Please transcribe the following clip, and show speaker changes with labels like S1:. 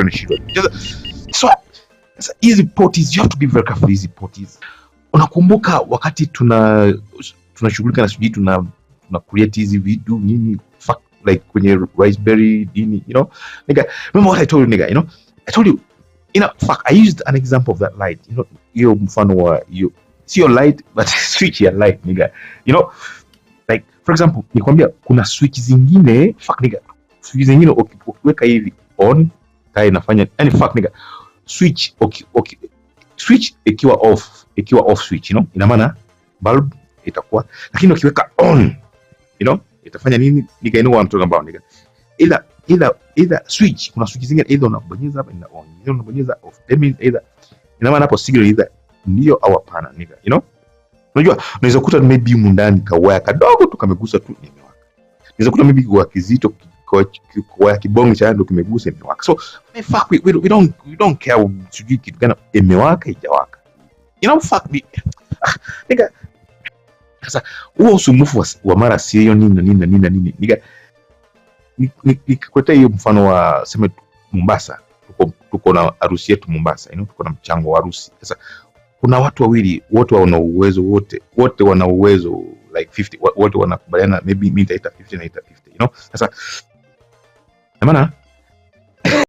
S1: entrepreneurship. So easy potties, you have to be very careful easy potties. Unakumbuka wakati tunashughulika na sijui tuna create hizi vitu nini like kwenye Raspberry nini, you know nigga, remember what I told you nigga, you know I told you, you know, fuck, I used an example of that light, you know, hiyo mfano wa you see your light but switch ya light nigga, you know, like for example nikwambia kuna switch zingine fuck nigga, switch zingine ukiweka hivi on tai inafanya yani fuck nigga, switch okay switch ikiwa off switch, you know, ina maana bulb itakuwa, lakini ukiweka on, you know, itafanya nini nigga, you know what I'm talking about nigga, either switch, kuna switch zingine either unabonyeza hapa ina on, either unabonyeza off, that means either ina maana hapo signal either ndio au hapana nigga, you know. Unajua unaweza kukuta maybe ndani kawaya kadogo tu kamegusa tu imewaka, unaweza kukuta maybe kwa kizito kwa kibongo cha ndo kimegusa imewaka, so fuck we don't care sijui kitu gani imewaka ijawaka, you know, fuck me nigga. Sasa huo usumbufu wa mara sio nini nigga, nikikweta hiyo mfano wa sema Mombasa, tuko na harusi yetu Mombasa, you know, tuko na mchango wa harusi. Sasa kuna watu wawili wote wana uwezo, wote wana uwezo like 50, wote wanakubaliana maybe mimi nitaita 50 na ita 50, you know. Sasa maana